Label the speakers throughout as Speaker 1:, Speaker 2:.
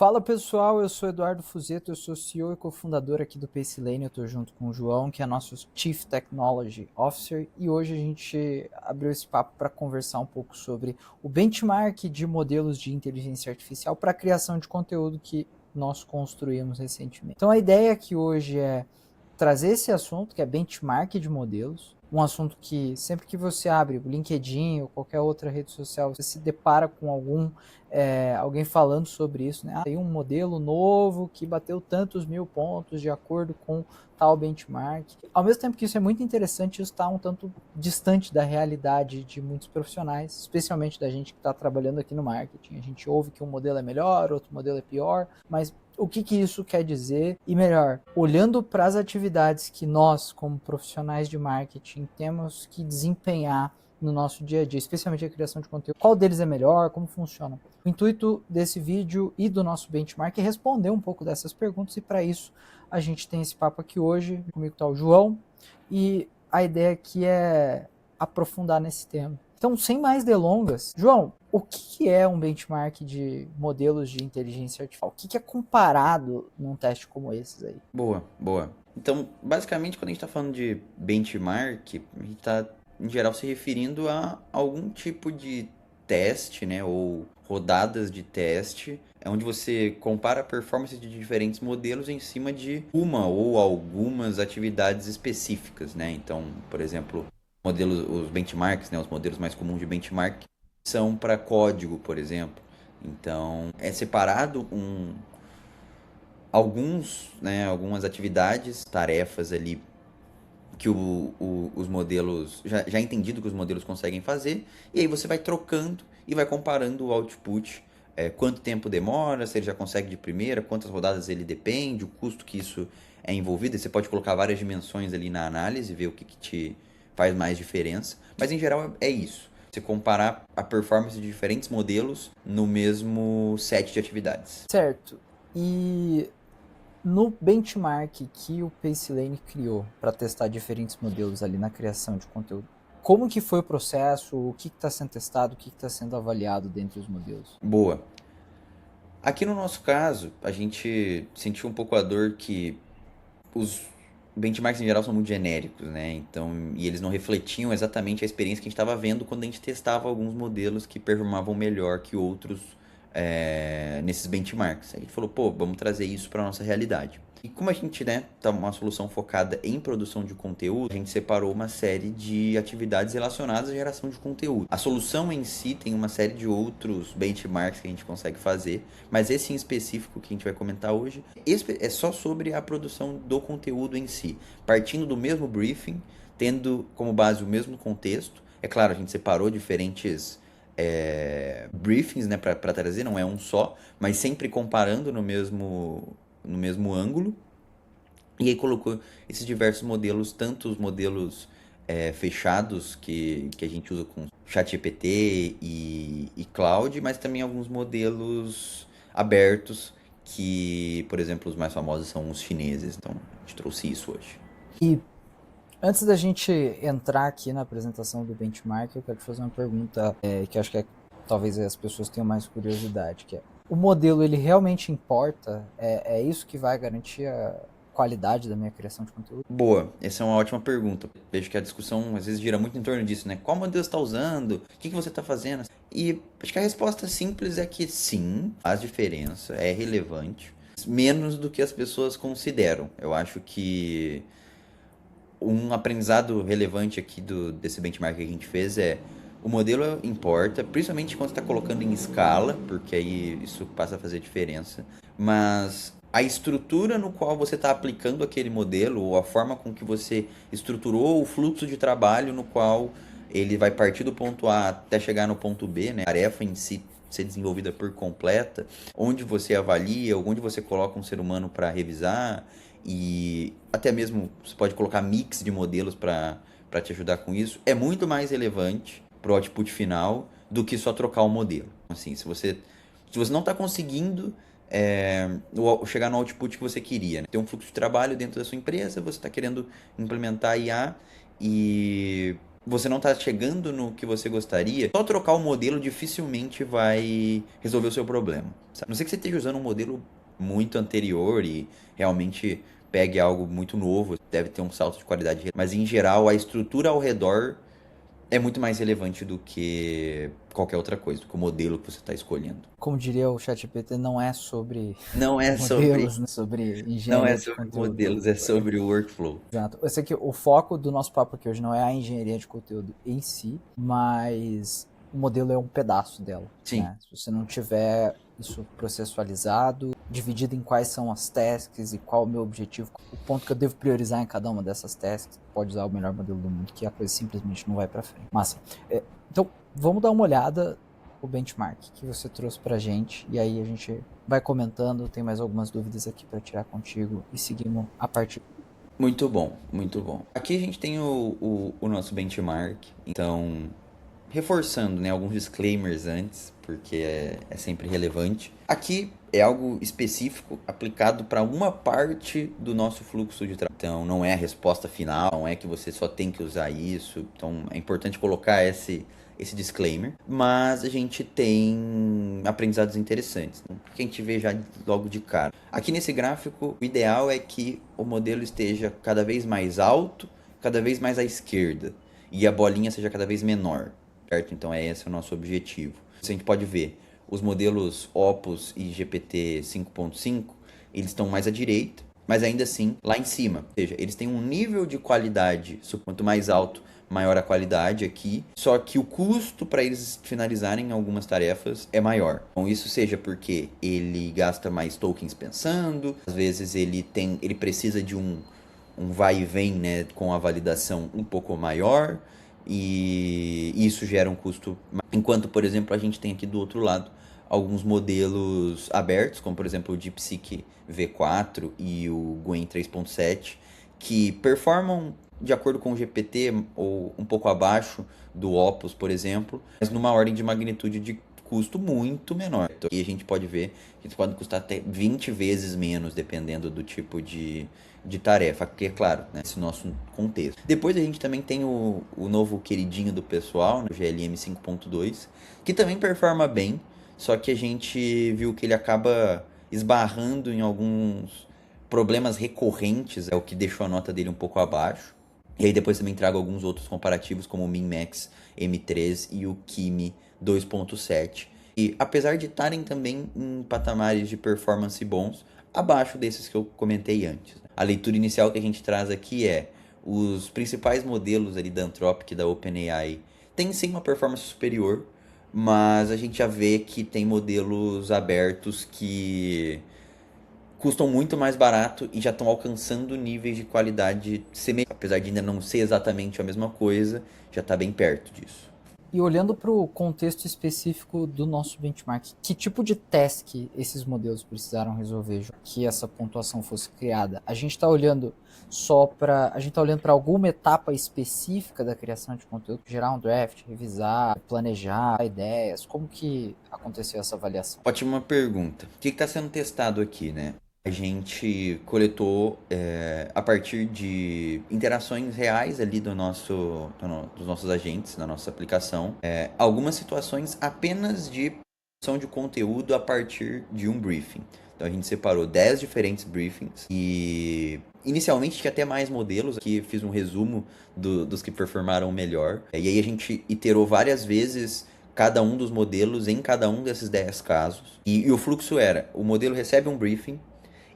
Speaker 1: Fala pessoal, eu sou Eduardo Fuzeto, eu sou CEO e cofundador aqui do PaceLane, eu estou junto com o João, que é nosso Chief Technology Officer, e hoje a gente abriu esse papo para conversar um pouco sobre o benchmark de modelos de inteligência artificial para a criação de conteúdo que nós construímos recentemente. Então a ideia aqui hoje é trazer esse assunto, que é benchmark de modelos, um assunto que sempre que você abre o LinkedIn ou qualquer outra rede social, você se depara com alguém falando sobre isso, né? Tem um modelo novo que bateu tantos mil pontos de acordo com tal benchmark. Ao mesmo tempo que isso é muito interessante, isso está um tanto distante da realidade de muitos profissionais, especialmente da gente que está trabalhando aqui no marketing. A gente ouve que um modelo é melhor, outro modelo é pior, mas o que isso quer dizer? E melhor, olhando para as atividades que nós, como profissionais de marketing, temos que desempenhar no nosso dia a dia, especialmente a criação de conteúdo, qual deles é melhor, como funciona. O intuito desse vídeo e do nosso benchmark é responder um pouco dessas perguntas, e para isso a gente tem esse papo aqui hoje. Comigo está o João, e a ideia aqui é aprofundar nesse tema. Então, sem mais delongas, João, o que é um benchmark de modelos de inteligência artificial? O que é comparado num teste como esses aí?
Speaker 2: Boa, boa. Então, basicamente, quando a gente está falando de benchmark, a gente está, em geral, se referindo a algum tipo de teste, né, ou rodadas de teste, é onde você compara a performance de diferentes modelos em cima de uma ou algumas atividades específicas, né? Então, por exemplo, modelos, os benchmarks, né, os modelos mais comuns de benchmark são para código, por exemplo. Então, é separado algumas atividades, tarefas ali que os modelos, já entendido que os modelos conseguem fazer, e aí você vai trocando e vai comparando o output, quanto tempo demora, se ele já consegue de primeira, quantas rodadas ele depende, o custo que isso é envolvido, e você pode colocar várias dimensões ali na análise, ver o que te faz mais diferença, mas em geral é isso. Você comparar a performance de diferentes modelos no mesmo set de atividades.
Speaker 1: Certo. E no benchmark que o PaceLane criou para testar diferentes modelos ali na criação de conteúdo, como que foi o processo? O que está sendo testado? O que está sendo avaliado dentre os modelos?
Speaker 2: Boa. Aqui no nosso caso, a gente sentiu um pouco a dor que os benchmarks em geral são muito genéricos, né? Então, e eles não refletiam exatamente a experiência que a gente estava vendo quando a gente testava alguns modelos que performavam melhor que outros nesses benchmarks. A gente falou, pô, vamos trazer isso para nossa realidade. E como a gente, né, tá uma solução focada em produção de conteúdo, a gente separou uma série de atividades relacionadas à geração de conteúdo. A solução em si tem uma série de outros benchmarks que a gente consegue fazer, mas esse em específico que a gente vai comentar hoje é só sobre a produção do conteúdo em si, partindo do mesmo briefing, tendo como base o mesmo contexto. É claro, a gente separou diferentes briefings, né, para trazer, não é um só, mas sempre comparando no mesmo ângulo. E aí colocou esses diversos modelos, tanto os modelos fechados que a gente usa com ChatGPT e Cloud, mas também alguns modelos abertos que, por exemplo, os mais famosos são os chineses. Então, a gente trouxe isso hoje.
Speaker 1: E antes da gente entrar aqui na apresentação do benchmark, eu quero te fazer uma pergunta que eu acho que talvez as pessoas tenham mais curiosidade, que é: o modelo, ele realmente importa? É isso que vai garantir a qualidade da minha criação de conteúdo?
Speaker 2: Boa, essa é uma ótima pergunta. Vejo que a discussão às vezes gira muito em torno disso, né? Qual modelo você está usando? O que você está fazendo? E acho que a resposta simples é que sim, faz diferença, é relevante, menos do que as pessoas consideram. Eu acho que um aprendizado relevante aqui desse benchmark que a gente fez é o modelo importa, principalmente quando está colocando em escala, porque aí isso passa a fazer diferença. Mas a estrutura no qual você está aplicando aquele modelo, ou a forma com que você estruturou o fluxo de trabalho no qual ele vai partir do ponto A até chegar no ponto B, né? A tarefa em si ser desenvolvida por completa, onde você avalia, onde você coloca um ser humano para revisar, e até mesmo você pode colocar mix de modelos para te ajudar com isso, é muito mais relevante para o output final do que só trocar o modelo. Assim, se você não está conseguindo chegar no output que você queria, né? Ter um fluxo de trabalho dentro da sua empresa, você está querendo implementar IA e você não está chegando no que você gostaria, só trocar o modelo dificilmente vai resolver o seu problema. Sabe? A não ser que você esteja usando um modelo muito anterior e realmente pegue algo muito novo, deve ter um salto de qualidade. Mas em geral, a estrutura ao redor é muito mais relevante do que qualquer outra coisa, do que o modelo que você está escolhendo.
Speaker 1: Como diria o ChatGPT, não é sobre
Speaker 2: Não é sobre,
Speaker 1: modelos, né? Sobre
Speaker 2: não é
Speaker 1: engenharia de
Speaker 2: sobre
Speaker 1: conteúdo.
Speaker 2: modelos, é sobre o workflow.
Speaker 1: Exato. Eu sei que o foco do nosso papo aqui hoje não é a engenharia de conteúdo em si, mas o modelo é um pedaço dela,
Speaker 2: Sim.
Speaker 1: né? Se você não tiver isso processualizado, dividido em quais são as tasks e qual é o meu objetivo, o ponto que eu devo priorizar em cada uma dessas tasks, pode usar o melhor modelo do mundo, que a coisa simplesmente não vai para frente. Massa. Então, vamos dar uma olhada no benchmark que você trouxe pra gente, e aí a gente vai comentando, tem mais algumas dúvidas aqui para tirar contigo e seguimos a partir.
Speaker 2: Muito bom, muito bom. Aqui a gente tem o nosso benchmark, então, reforçando, né, alguns disclaimers antes, porque é sempre relevante. Aqui é algo específico aplicado para uma parte do nosso fluxo de trabalho. Então, não é a resposta final, não é que você só tem que usar isso. Então, é importante colocar esse disclaimer, mas a gente tem aprendizados interessantes, né? Que a gente vê já logo de cara. Aqui nesse gráfico, o ideal é que o modelo esteja cada vez mais alto, cada vez mais à esquerda, e a bolinha seja cada vez menor, certo? Então esse é o nosso objetivo. A gente pode ver, os modelos Opus e GPT 5.5, eles estão mais à direita, mas ainda assim lá em cima. Ou seja, eles têm um nível de qualidade, quanto mais alto, maior a qualidade aqui, só que o custo para eles finalizarem algumas tarefas é maior. Então isso seja porque ele gasta mais tokens pensando, às vezes ele precisa de um vai e vem, né, com a validação um pouco maior, e isso gera um custo. Enquanto, por exemplo, a gente tem aqui do outro lado alguns modelos abertos, como por exemplo o DeepSeek V4 e o Gwen 3.7, que performam de acordo com o GPT ou um pouco abaixo do Opus, por exemplo, mas numa ordem de magnitude de custo muito menor. Então, aqui a gente pode ver que eles podem custar até 20 vezes menos, dependendo do tipo de tarefa, que é claro, né, nesse nosso contexto. Depois a gente também tem o novo queridinho do pessoal, né, o GLM 5.2, que também performa bem, só que a gente viu que ele acaba esbarrando em alguns problemas recorrentes, é o que deixou a nota dele um pouco abaixo. E aí depois também trago alguns outros comparativos, como o MinMax M3 e o Kimi 2.7. E apesar de estarem também em patamares de performance bons, abaixo desses que eu comentei antes. A leitura inicial que a gente traz aqui é os principais modelos ali da Anthropic e da OpenAI têm sim uma performance superior, mas a gente já vê que tem modelos abertos que custam muito mais barato e já estão alcançando níveis de qualidade semelhantes. Apesar de ainda não ser exatamente a mesma coisa, já está bem perto disso.
Speaker 1: E olhando para o contexto específico do nosso benchmark, que tipo de task esses modelos precisaram resolver que essa pontuação fosse criada? A gente está olhando para alguma etapa específica da criação de conteúdo, gerar um draft, revisar, planejar ideias. Como que aconteceu essa avaliação?
Speaker 2: Ótima pergunta. O que está sendo testado aqui, né? A gente coletou a partir de interações reais ali dos nossos agentes, da nossa aplicação, algumas situações apenas de produção de conteúdo a partir de um briefing. Então a gente separou 10 diferentes briefings e inicialmente tinha até mais modelos, aqui fiz um resumo dos que performaram melhor. E aí a gente iterou várias vezes cada um dos modelos em cada um desses 10 casos. E o fluxo era, o modelo recebe um briefing,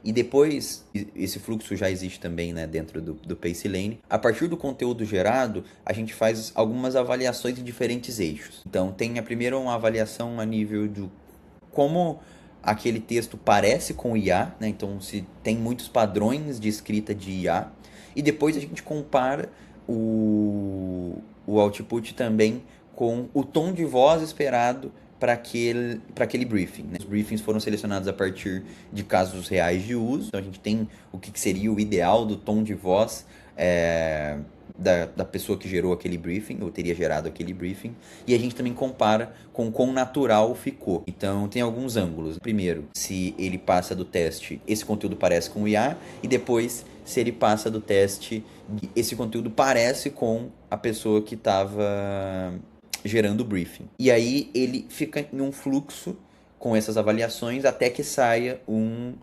Speaker 2: e depois, esse fluxo já existe também, né, dentro do Pacelane. A partir do conteúdo gerado, a gente faz algumas avaliações em diferentes eixos. Então, tem a primeira uma avaliação a nível de como aquele texto parece com IA, né? Então, se tem muitos padrões de escrita de IA. E depois a gente compara o output também com o tom de voz esperado para aquele briefing, né? Os briefings foram selecionados a partir de casos reais de uso. Então a gente tem o que seria o ideal do tom de voz é, da pessoa que gerou aquele briefing, ou teria gerado aquele briefing, e a gente também compara com quão natural ficou. Então tem alguns ângulos. Primeiro, se ele passa do teste, esse conteúdo parece com o IA, e depois, se ele passa do teste, esse conteúdo parece com a pessoa que estava gerando o briefing. E aí ele fica em um fluxo com essas avaliações até que saia um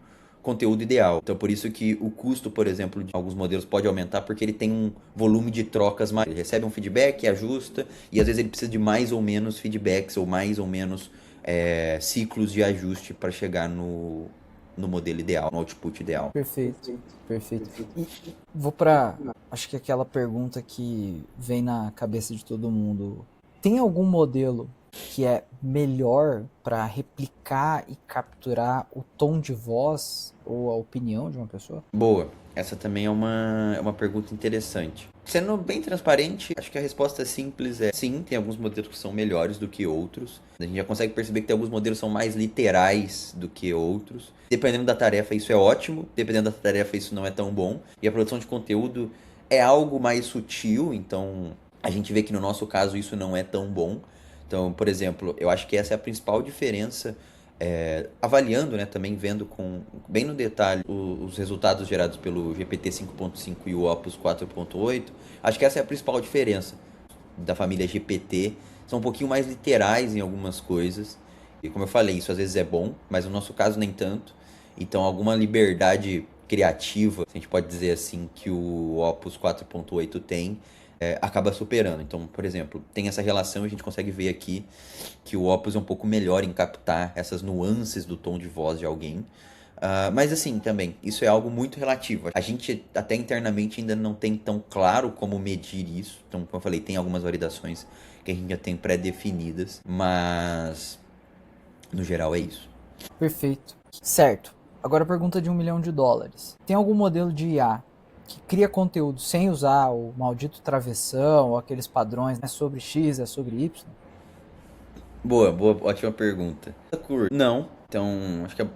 Speaker 2: conteúdo ideal. Então, por isso que o custo, por exemplo, de alguns modelos pode aumentar, porque ele tem um volume de trocas maior. Ele recebe um feedback, ajusta, e às vezes ele precisa de mais ou menos feedbacks, ou mais ou menos ciclos de ajuste para chegar no modelo ideal, no output ideal.
Speaker 1: Perfeito, perfeito. E vou para, acho que aquela pergunta que vem na cabeça de todo mundo. Tem algum modelo que é melhor para replicar e capturar o tom de voz ou a opinião de uma pessoa?
Speaker 2: Boa, essa também é uma pergunta interessante. Sendo bem transparente, acho que a resposta simples é sim, tem alguns modelos que são melhores do que outros. A gente já consegue perceber que tem alguns modelos que são mais literais do que outros. Dependendo da tarefa, isso é ótimo. Dependendo da tarefa, isso não é tão bom. E a produção de conteúdo é algo mais sutil, então a gente vê que no nosso caso isso não é tão bom. Então, por exemplo, eu acho que essa é a principal diferença, avaliando, né, também vendo bem no detalhe os resultados gerados pelo GPT 5.5 e o Opus 4.8, acho que essa é a principal diferença da família GPT. São um pouquinho mais literais em algumas coisas, e como eu falei, isso às vezes é bom, mas no nosso caso nem tanto. Então, alguma liberdade criativa, a gente pode dizer assim, que o Opus 4.8 tem, acaba superando. Então, por exemplo, tem essa relação, a gente consegue ver aqui que o Opus é um pouco melhor em captar essas nuances do tom de voz de alguém. Mas assim, também, isso é algo muito relativo. A gente até internamente ainda não tem tão claro como medir isso. Então, como eu falei, tem algumas validações que a gente já tem pré-definidas, mas no geral é isso.
Speaker 1: Perfeito. Certo. Agora a pergunta de $1 milhão. Tem algum modelo de IA que cria conteúdo sem usar o maldito travessão ou aqueles padrões, é sobre X, é sobre Y?
Speaker 2: Boa, ótima pergunta. Não, então acho que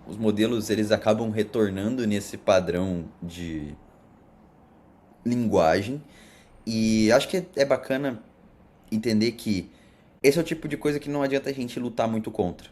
Speaker 2: os modelos eles acabam retornando nesse padrão de linguagem, e acho que é bacana entender que esse é o tipo de coisa que não adianta a gente lutar muito contra.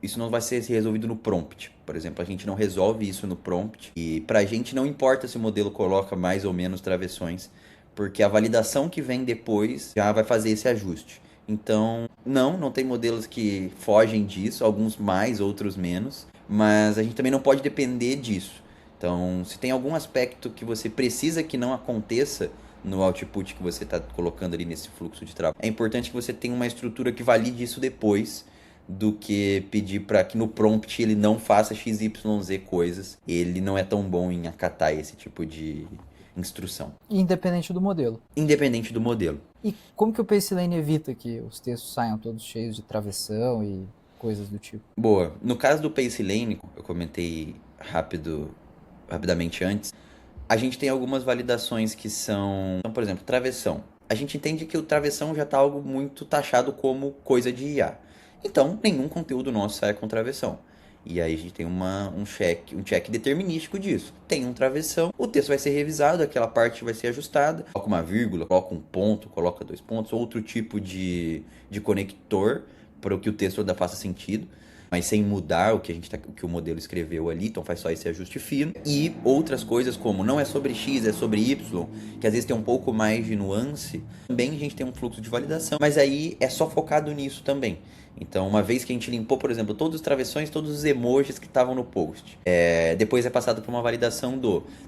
Speaker 2: Isso não vai ser resolvido no prompt. Por exemplo, a gente não resolve isso no prompt. E pra gente não importa se o modelo coloca mais ou menos travessões, porque a validação que vem depois já vai fazer esse ajuste. Então, não tem modelos que fogem disso, alguns mais, outros menos, mas a gente também não pode depender disso. Então, se tem algum aspecto que você precisa que não aconteça no output que você está colocando ali nesse fluxo de trabalho, é importante que você tenha uma estrutura que valide isso depois, do que pedir para que no prompt ele não faça XYZ coisas. Ele não é tão bom em acatar esse tipo de instrução.
Speaker 1: Independente do modelo.
Speaker 2: Independente do modelo.
Speaker 1: E como que o PaceLane evita que os textos saiam todos cheios de travessão e coisas do tipo?
Speaker 2: Boa. No caso do PaceLane, eu comentei rapidamente antes, a gente tem algumas validações que são, então, por exemplo, travessão. A gente entende que o travessão já está algo muito taxado como coisa de IA. Então, nenhum conteúdo nosso sai com travessão. E aí a gente tem um check determinístico disso. Tem um travessão, o texto vai ser revisado, aquela parte vai ser ajustada, coloca uma vírgula, coloca um ponto, coloca 2 pontos, outro tipo de conector para que o texto ainda faça sentido, mas sem mudar o que o modelo escreveu ali, então faz só esse ajuste fino. E outras coisas como não é sobre X, é sobre Y, que às vezes tem um pouco mais de nuance, também a gente tem um fluxo de validação, mas aí é só focado nisso também. Então, uma vez que a gente limpou, por exemplo, todos os travessões, todos os emojis que estavam no post, depois é passado por uma validação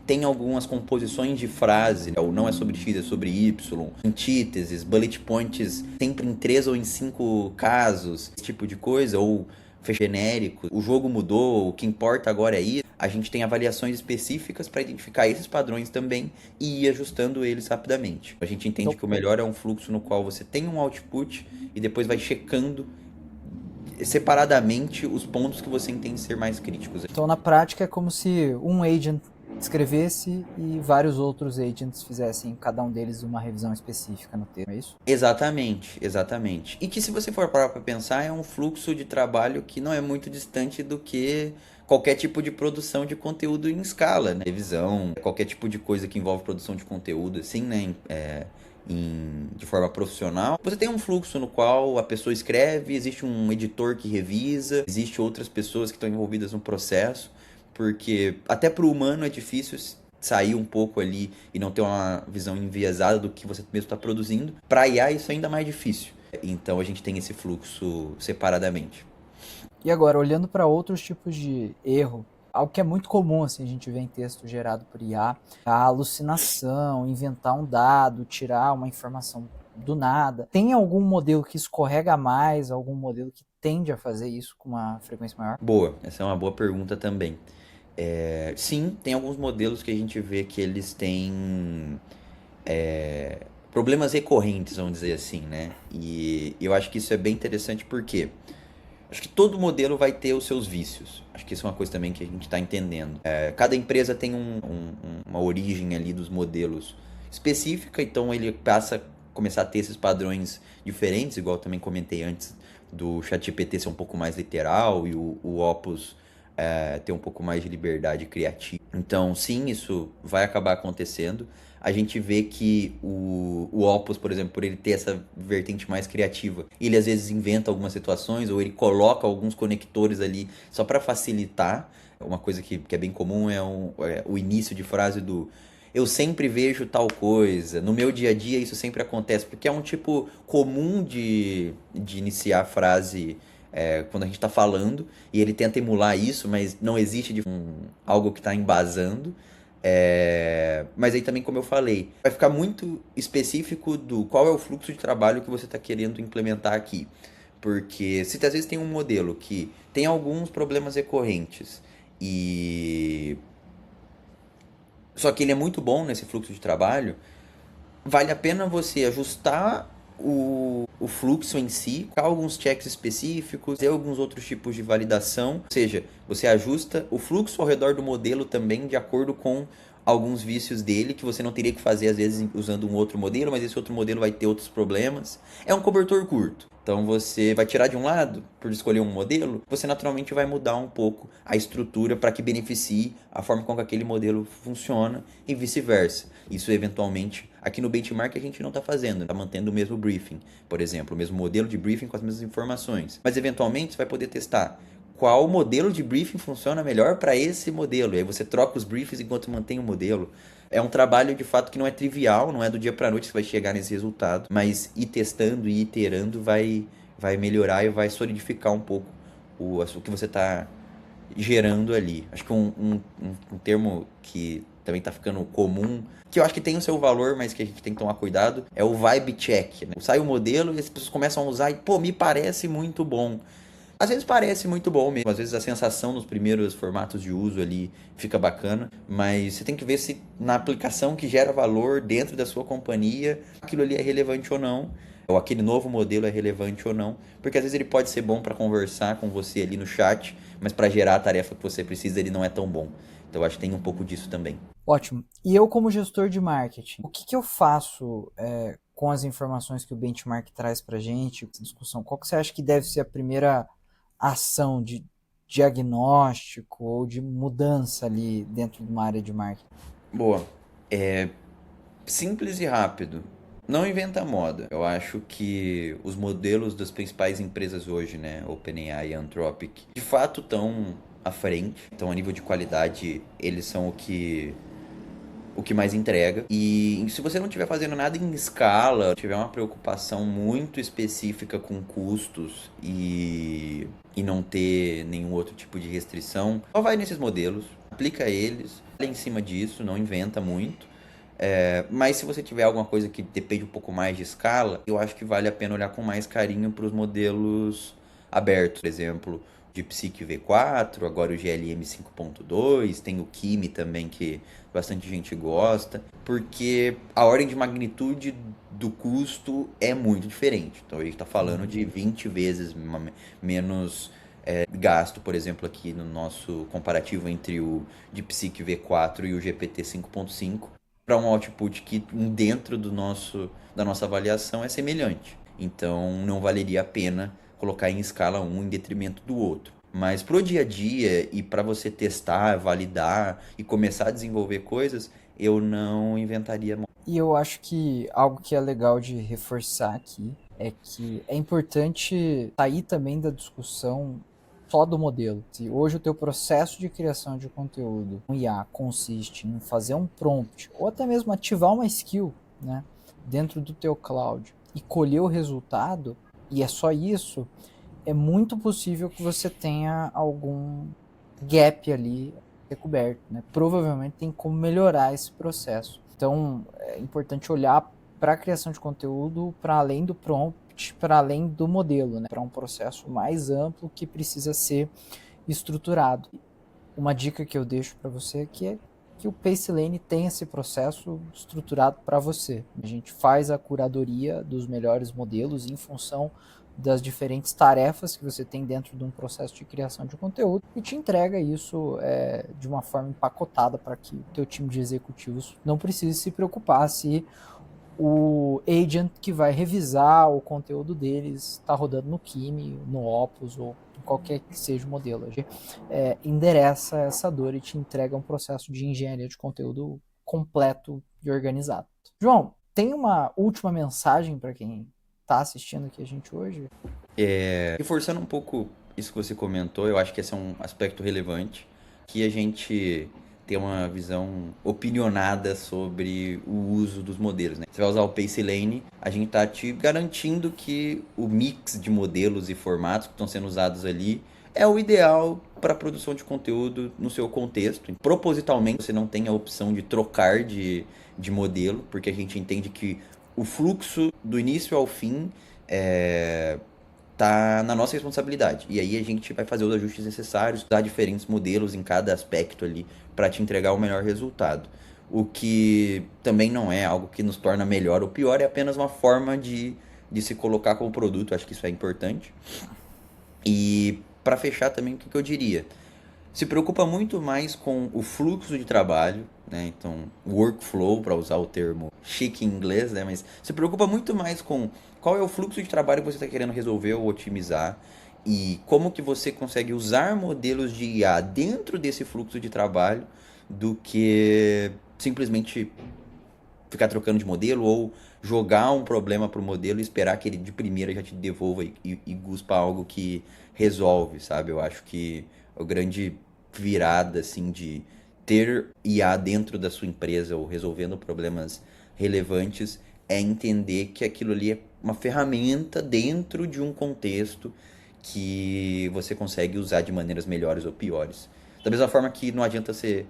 Speaker 2: tem algumas composições de frase, ou não é sobre X, é sobre Y, antíteses, bullet points sempre em 3 ou em 5 casos, esse tipo de coisa, ou genérico, o jogo mudou, o que importa agora é isso. A gente tem avaliações específicas para identificar esses padrões também e ir ajustando eles rapidamente. A gente entende que o melhor é um fluxo no qual você tem um output e depois vai checando separadamente os pontos que você entende ser mais críticos.
Speaker 1: Então, na prática, é como se um agent escrevesse e vários outros agents fizessem, cada um deles, uma revisão específica no texto, é isso?
Speaker 2: Exatamente. E que, se você for parar para pensar, é um fluxo de trabalho que não é muito distante do que qualquer tipo de produção de conteúdo em escala, né? Televisão, qualquer tipo de coisa que envolve produção de conteúdo, assim, né? De forma profissional. Você tem um fluxo no qual a pessoa escreve, existe um editor que revisa, existe outras pessoas que estão envolvidas no processo, porque até para o humano é difícil sair um pouco ali e não ter uma visão enviesada do que você mesmo está produzindo. Para IA isso é ainda mais difícil. Então a gente tem esse fluxo separadamente.
Speaker 1: E agora, olhando para outros tipos de erro, algo que é muito comum assim, a gente vê em texto gerado por IA, a alucinação, inventar um dado, tirar uma informação do nada. Tem algum modelo que escorrega mais, algum modelo que tende a fazer isso com uma frequência maior?
Speaker 2: Boa, essa é uma boa pergunta também. Sim, tem alguns modelos que a gente vê que eles têm problemas recorrentes, vamos dizer assim, né? E eu acho que isso é bem interessante porque acho que todo modelo vai ter os seus vícios. Acho que isso é uma coisa também que a gente está entendendo. Cada empresa tem uma origem ali dos modelos específica, então ele passa a começar a ter esses padrões diferentes, igual eu também comentei antes do ChatGPT ser um pouco mais literal e o Opus ter um pouco mais de liberdade criativa. Então, sim, isso vai acabar acontecendo. A gente vê que o Opus, por exemplo, por ele ter essa vertente mais criativa, ele às vezes inventa algumas situações ou ele coloca alguns conectores ali só para facilitar. Uma coisa que é bem comum é o início de frase do eu sempre vejo tal coisa, no meu dia a dia isso sempre acontece, porque é um tipo comum de iniciar a frase quando a gente está falando, e ele tenta emular isso, mas não existe algo que está embasando. Mas aí também, como eu falei, vai ficar muito específico do qual é o fluxo de trabalho que você está querendo implementar aqui. Porque se às vezes tem um modelo que tem alguns problemas recorrentes e só que ele é muito bom nesse fluxo de trabalho, vale a pena você ajustar o fluxo em si, colocar alguns checks específicos, ter alguns outros tipos de validação. Ou seja, você ajusta o fluxo ao redor do modelo também de acordo com alguns vícios dele, que você não teria que fazer às vezes usando um outro modelo, mas esse outro modelo vai ter outros problemas. É um cobertor curto. Então você vai tirar de um lado, por escolher um modelo, você naturalmente vai mudar um pouco a estrutura para que beneficie a forma como aquele modelo funciona e vice-versa. Isso eventualmente, aqui no benchmark a gente não está fazendo, está mantendo o mesmo briefing, por exemplo, o mesmo modelo de briefing com as mesmas informações. Mas eventualmente você vai poder testar qual modelo de briefing funciona melhor para esse modelo. E aí você troca os briefings enquanto mantém o modelo. É um trabalho de fato que não é trivial, não é do dia para noite que você vai chegar nesse resultado, mas ir testando e iterando vai melhorar e vai solidificar um pouco o que você está gerando ali. Acho que um termo que também está ficando comum, que eu acho que tem o seu valor, mas que a gente tem que tomar cuidado, é o vibe check, né? Sai o modelo e as pessoas começam a usar e, pô, me parece muito bom. Às vezes parece muito bom mesmo, às vezes a sensação nos primeiros formatos de uso ali fica bacana, mas você tem que ver se na aplicação que gera valor dentro da sua companhia, aquilo ali é relevante ou não, ou aquele novo modelo é relevante ou não, porque às vezes ele pode ser bom para conversar com você ali no chat, mas para gerar a tarefa que você precisa ele não é tão bom. Então eu acho que tem um pouco disso também.
Speaker 1: Ótimo. E eu, como gestor de marketing, o que eu faço com as informações que o benchmark traz para a gente, discussão? Qual que você acha que deve ser a primeira ação de diagnóstico ou de mudança ali dentro de uma área de marketing?
Speaker 2: Boa. Simples e rápido. Não inventa moda. Eu acho que os modelos das principais empresas hoje, né, OpenAI e Anthropic, de fato estão à frente. Então, a nível de qualidade, eles são o que mais entrega. E se você não estiver fazendo nada em escala, tiver uma preocupação muito específica com custos e não ter nenhum outro tipo de restrição, só vai nesses modelos, aplica eles, fala em cima disso, não inventa muito. Mas se você tiver alguma coisa que depende um pouco mais de escala, eu acho que vale a pena olhar com mais carinho para os modelos abertos. Por exemplo, o DeepSeek V4, agora o GLM 5.2, tem o Kimi também que bastante gente gosta, porque a ordem de magnitude do custo é muito diferente. Então a gente está falando de 20 vezes menos gasto, por exemplo, aqui no nosso comparativo entre o DeepSeek V4 e o GPT 5.5 para um output que dentro da nossa avaliação é semelhante. Então não valeria a pena colocar em escala um em detrimento do outro. Mas pro dia a dia e para você testar, validar e começar a desenvolver coisas, eu não inventaria.
Speaker 1: E eu acho que algo que é legal de reforçar aqui é que é importante sair também da discussão só do modelo. Se hoje o teu processo de criação de conteúdo um IA consiste em fazer um prompt ou até mesmo ativar uma skill, né, dentro do teu cloud e colher o resultado, e é só isso, é muito possível que você tenha algum gap ali recoberto, né? Provavelmente tem como melhorar esse processo. Então, é importante olhar para a criação de conteúdo para além do prompt, para além do modelo, né? Para um processo mais amplo que precisa ser estruturado. Uma dica que eu deixo para você aqui é que o Pacelane tem esse processo estruturado para você. A gente faz a curadoria dos melhores modelos em função das diferentes tarefas que você tem dentro de um processo de criação de conteúdo e te entrega isso de uma forma empacotada para que o teu time de executivos não precise se preocupar se o agent que vai revisar o conteúdo deles está rodando no Kimi, no Opus ou em qualquer que seja o modelo. A gente endereça essa dor e te entrega um processo de engenharia de conteúdo completo e organizado. João, tem uma última mensagem para quem está assistindo aqui a gente hoje?
Speaker 2: Reforçando um pouco isso que você comentou, eu acho que esse é um aspecto relevante, que a gente tem uma visão opinionada sobre o uso dos modelos, né? Você vai usar o Pacelane, a gente está te garantindo que o mix de modelos e formatos que estão sendo usados ali é o ideal para a produção de conteúdo no seu contexto. Propositalmente, você não tem a opção de trocar de modelo, porque a gente entende que o fluxo do início ao fim tá na nossa responsabilidade. E aí a gente vai fazer os ajustes necessários, usar diferentes modelos em cada aspecto ali para te entregar o melhor resultado. O que também não é algo que nos torna melhor ou pior, é apenas uma forma de se colocar como produto. Acho que isso é importante. E para fechar também, o que eu diria? Se preocupa muito mais com o fluxo de trabalho, né? Então, workflow, para usar o termo chique em inglês, né? Mas se preocupa muito mais com qual é o fluxo de trabalho que você está querendo resolver ou otimizar e como que você consegue usar modelos de IA dentro desse fluxo de trabalho do que simplesmente ficar trocando de modelo ou jogar um problema pro modelo e esperar que ele de primeira já te devolva e guspa algo que resolve, sabe? Eu acho que a grande virada, assim, de ter IA dentro da sua empresa ou resolvendo problemas relevantes é entender que aquilo ali é uma ferramenta dentro de um contexto que você consegue usar de maneiras melhores ou piores. Da mesma forma que não adianta você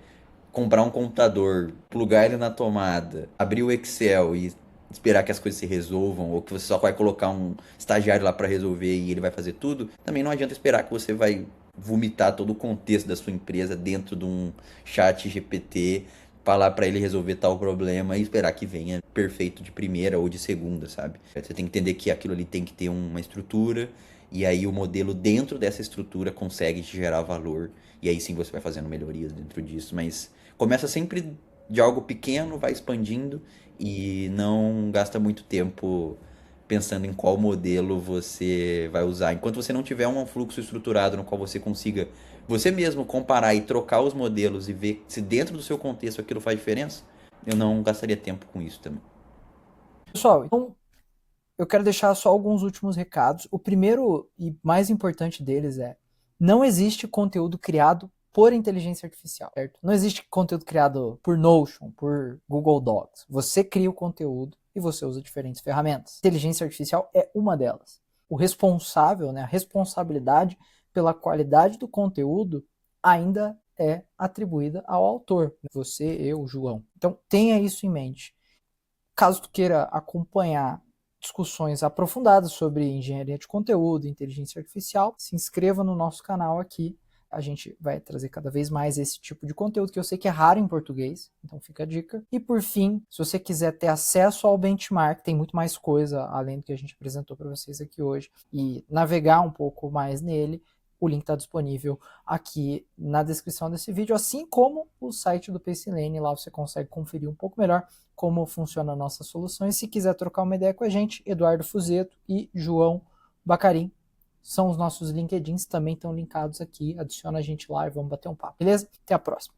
Speaker 2: comprar um computador, plugar ele na tomada, abrir o Excel e esperar que as coisas se resolvam, ou que você só vai colocar um estagiário lá para resolver e ele vai fazer tudo, também não adianta esperar que você vai vomitar todo o contexto da sua empresa dentro de um chat GPT, falar para ele resolver tal problema e esperar que venha perfeito de primeira ou de segunda, sabe? Você tem que entender que aquilo ali tem que ter uma estrutura e aí o modelo dentro dessa estrutura consegue te gerar valor e aí sim você vai fazendo melhorias dentro disso, mas começa sempre de algo pequeno, vai expandindo e não gasta muito tempo pensando em qual modelo você vai usar. Enquanto você não tiver um fluxo estruturado no qual você consiga você mesmo comparar e trocar os modelos e ver se dentro do seu contexto aquilo faz diferença, eu não gastaria tempo com isso também.
Speaker 1: Pessoal, então eu quero deixar só alguns últimos recados. O primeiro e mais importante deles é: não existe conteúdo criado por inteligência artificial, certo? Não existe conteúdo criado por Notion, por Google Docs. Você cria o conteúdo e você usa diferentes ferramentas. Inteligência artificial é uma delas. O responsável, né, a responsabilidade pela qualidade do conteúdo ainda é atribuída ao autor. Você, eu, João. Então tenha isso em mente. Caso tu queira acompanhar discussões aprofundadas sobre engenharia de conteúdo, inteligência artificial, se inscreva no nosso canal aqui. A gente vai trazer cada vez mais esse tipo de conteúdo que eu sei que é raro em português, então fica a dica. E por fim, se você quiser ter acesso ao benchmark, tem muito mais coisa além do que a gente apresentou para vocês aqui hoje, e navegar um pouco mais nele, o link está disponível aqui na descrição desse vídeo, assim como o site do Pacelane. Lá você consegue conferir um pouco melhor como funciona a nossa solução. E se quiser trocar uma ideia com a gente, Eduardo Fuzeto e João Bacarim, são os nossos LinkedIns, também estão linkados aqui. Adiciona a gente lá e vamos bater um papo, beleza? Até a próxima.